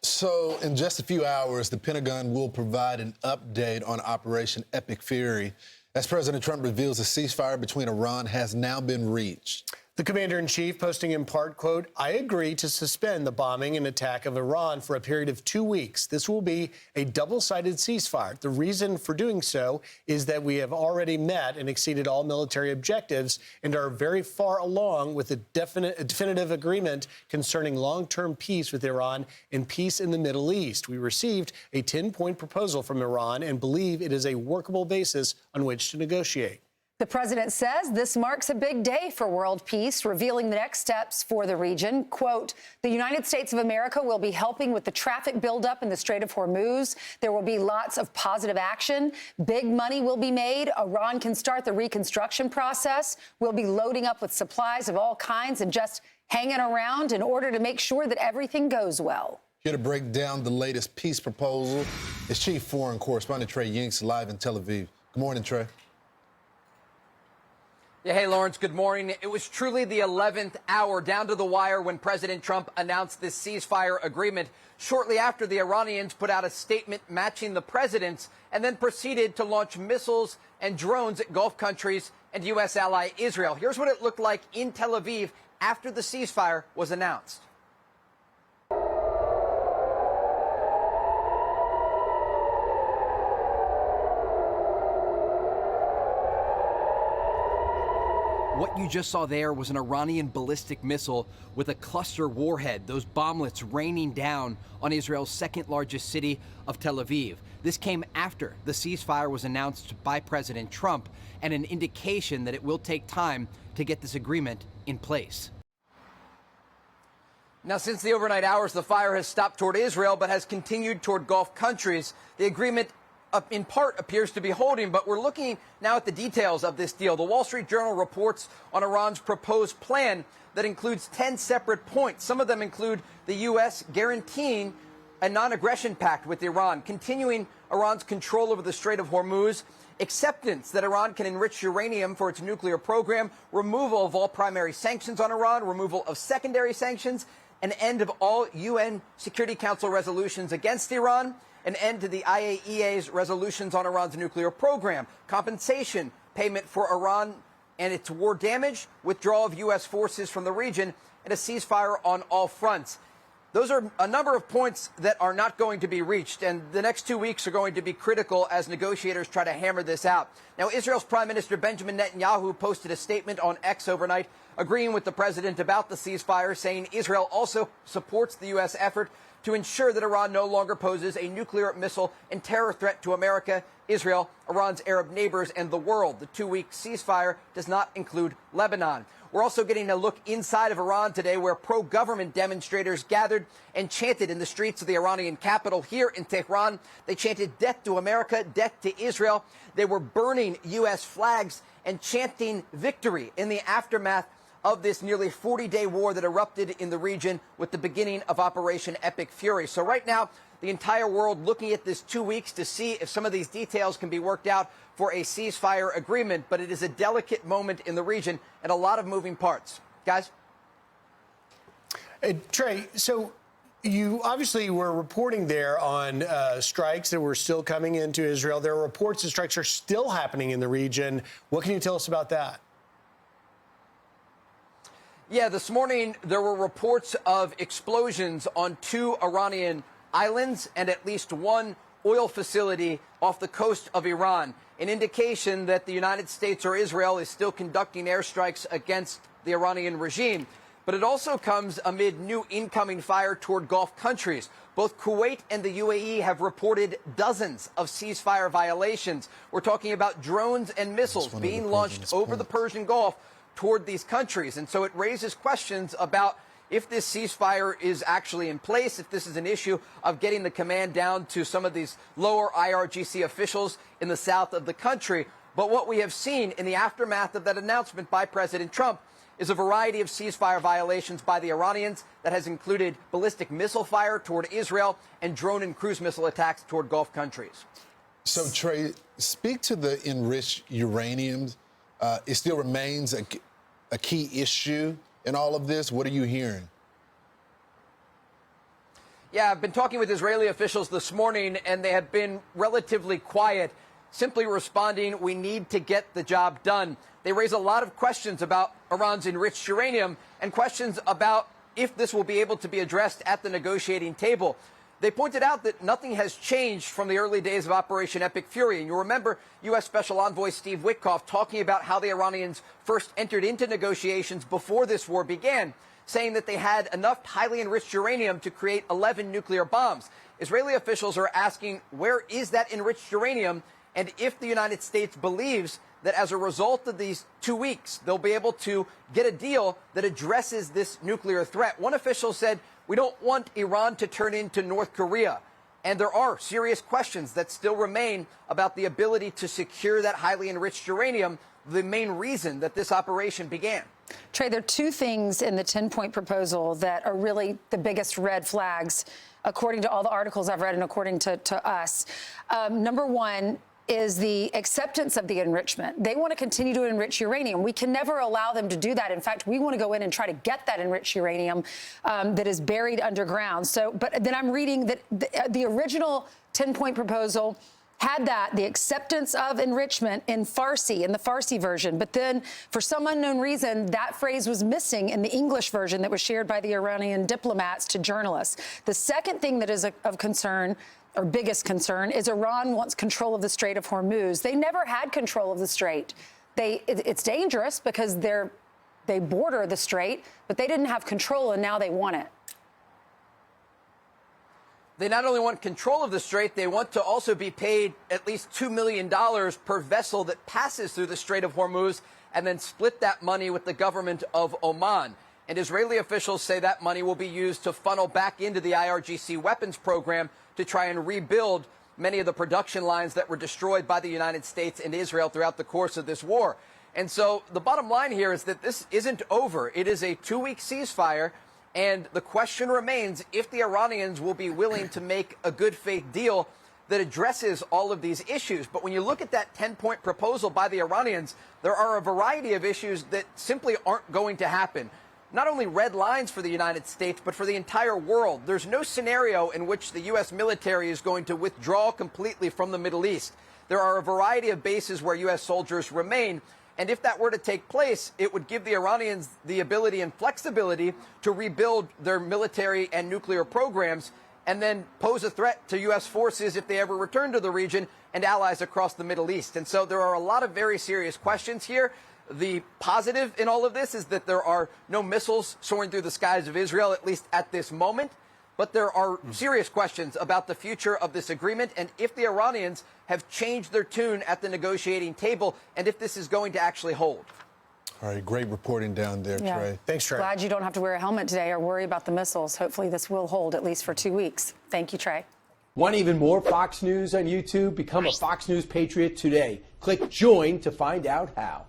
So, in just a few hours, the Pentagon will provide an update on Operation Epic Fury as President Trump reveals a ceasefire between Iran has now been reached. The commander-in-chief posting in part, quote, "I agree to suspend the bombing and attack of Iran for a period of 2 weeks. This will be a double-sided ceasefire. The reason for doing so is that we have already met and exceeded all military objectives and are very far along with a definitive agreement concerning long-term peace with Iran and peace in the Middle East. We received a 10-point proposal from Iran and believe it is a workable basis on which to negotiate." The president says this marks a big day for world peace, revealing the next steps for the region. Quote, "The United States of America will be helping with the traffic buildup in the Strait of Hormuz. There will be lots of positive action. Big money will be made. Iran can start the reconstruction process. We'll be loading up with supplies of all kinds and just hanging around in order to make sure that everything goes well." Here to break down the latest peace proposal is Chief Foreign Correspondent Trey Yingst, live in Tel Aviv. Good morning, Trey. Yeah, hey, Lawrence, good morning. It was truly the 11th hour, down to the wire, when President Trump announced this ceasefire agreement shortly after the Iranians put out a statement matching the president's and then proceeded to launch missiles and drones at Gulf countries and U.S. ally Israel. Here's what it looked like in Tel Aviv after the ceasefire was announced. What you just saw there was an Iranian ballistic missile with a cluster warhead, those bomblets raining down on Israel's second largest city of Tel Aviv. This came after the ceasefire was announced by President Trump and an indication that it will take time to get this agreement in place. Now, since the overnight hours, the fire has stopped toward Israel but has continued toward Gulf countries. The agreement in part appears to be holding, but we're looking now at the details of this deal. The Wall Street Journal reports on Iran's proposed plan that includes 10 separate points. Some of them include the U.S. guaranteeing a non-aggression pact with Iran, continuing Iran's control over the Strait of Hormuz, acceptance that Iran can enrich uranium for its nuclear program, removal of all primary sanctions on Iran, removal of secondary sanctions, an end of all UN Security Council resolutions against Iran, an end to the IAEA's resolutions on Iran's nuclear program, compensation payment for Iran and its war damage, withdrawal of U.S. forces from the region, and a ceasefire on all fronts. Those are a number of points that are not going to be reached, and the next 2 weeks are going to be critical as negotiators try to hammer this out. Now, Israel's Prime Minister Benjamin Netanyahu posted a statement on X overnight agreeing with the president about the ceasefire, saying Israel also supports the U.S. effort to ensure that Iran no longer poses a nuclear, missile, and terror threat to America, Israel, Iran's Arab neighbors, and the world. The 2-week ceasefire does not include Lebanon. We're also getting a look inside of Iran today, where pro-government demonstrators gathered and chanted in the streets of the Iranian capital here in Tehran. They chanted "Death to America, death to Israel." They were burning U.S. flags and chanting victory in the aftermath of this nearly 40-day war that erupted in the region with the beginning of Operation Epic Fury. So right now, the entire world looking at this 2 weeks to see if some of these details can be worked out for a ceasefire agreement. But it is a delicate moment in the region and a lot of moving parts. Guys? Trey, so you obviously were reporting there on strikes that were still coming into Israel. There are reports that strikes are still happening in the region. What can you tell us about that? Yeah, this morning there were reports of explosions on 2 Iranian islands and at least 1 oil facility off the coast of Iran, an indication that the United States or Israel is still conducting airstrikes against the Iranian regime. But it also comes amid new incoming fire toward Gulf countries. Both Kuwait and the UAE have reported dozens of ceasefire violations. We're talking about drones and missiles being launched over the Persian Gulf toward these countries. And so it raises questions about if this ceasefire is actually in place, if this is an issue of getting the command down to some of these lower IRGC officials in the south of the country. But what we have seen in the aftermath of that announcement by President Trump is a variety of ceasefire violations by the Iranians that has included ballistic missile fire toward Israel and drone and cruise missile attacks toward Gulf countries. So, Trey, speak to the enriched uranium. It still remains a key issue in all of this. What are you hearing? Yeah, I've been talking with Israeli officials this morning, and they have been relatively quiet, simply responding, we need to get the job done. They raise a lot of questions about Iran's enriched uranium and questions about if this will be able to be addressed at the negotiating table. They pointed out that nothing has changed from the early days of Operation Epic Fury. And you remember U.S. Special Envoy Steve Witkoff talking about how the Iranians first entered into negotiations before this war began, saying that they had enough highly enriched uranium to create 11 nuclear bombs. Israeli officials are asking, where is that enriched uranium? And if the United States believes that as a result of these 2 weeks, they'll be able to get a deal that addresses this nuclear threat. One official said, we don't want Iran to turn into North Korea. And there are serious questions that still remain about the ability to secure that highly enriched uranium, the main reason that this operation began. Trey, there are two things in the 10-point proposal that are really the biggest red flags, according to all the articles I've read and according to us. Number one is the acceptance of the enrichment. They want to continue to enrich uranium. We can never allow them to do that. In fact, we want to go in and try to get that enriched uranium that is buried underground. So, but then I'm reading that the original 10-point proposal had the acceptance of enrichment in Farsi, in the Farsi version. But then, for some unknown reason, that phrase was missing in the English version that was shared by the Iranian diplomats to journalists. The second thing that is of concern, or biggest concern, is Iran wants control of the Strait of Hormuz. They never had control of the strait. It's dangerous because they border the strait, but they didn't have control, and now they want it. They not only want control of the strait, they want to also be paid at least $2 million per vessel that passes through the Strait of Hormuz and then split that money with the government of Oman. And Israeli officials say that money will be used to funnel back into the IRGC weapons program to try and rebuild many of the production lines that were destroyed by the United States and Israel throughout the course of this war. And so the bottom line here is that this isn't over. It is a 2-week ceasefire. And the question remains if the Iranians will be willing to make a good faith deal that addresses all of these issues. But when you look at that 10-point proposal by the Iranians, there are a variety of issues that simply aren't going to happen. Not only red lines for the United States, but for the entire world. There's no scenario in which the U.S. military is going to withdraw completely from the Middle East. There are a variety of bases where U.S. soldiers remain. And if that were to take place, it would give the Iranians the ability and flexibility to rebuild their military and nuclear programs and then pose a threat to U.S. forces if they ever return to the region and allies across the Middle East. And so there are a lot of very serious questions here. The positive in all of this is that there are no missiles soaring through the skies of Israel, at least at this moment. But there are serious questions about the future of this agreement and if the Iranians have changed their tune at the negotiating table and if this is going to actually hold. All right, great reporting down there, Trey. Thanks, Trey. Glad you don't have to wear a helmet today or worry about the missiles. Hopefully this will hold at least for 2 weeks. Thank you, Trey. Want even more Fox News on YouTube? Become a Fox News Patriot today. Click join to find out how.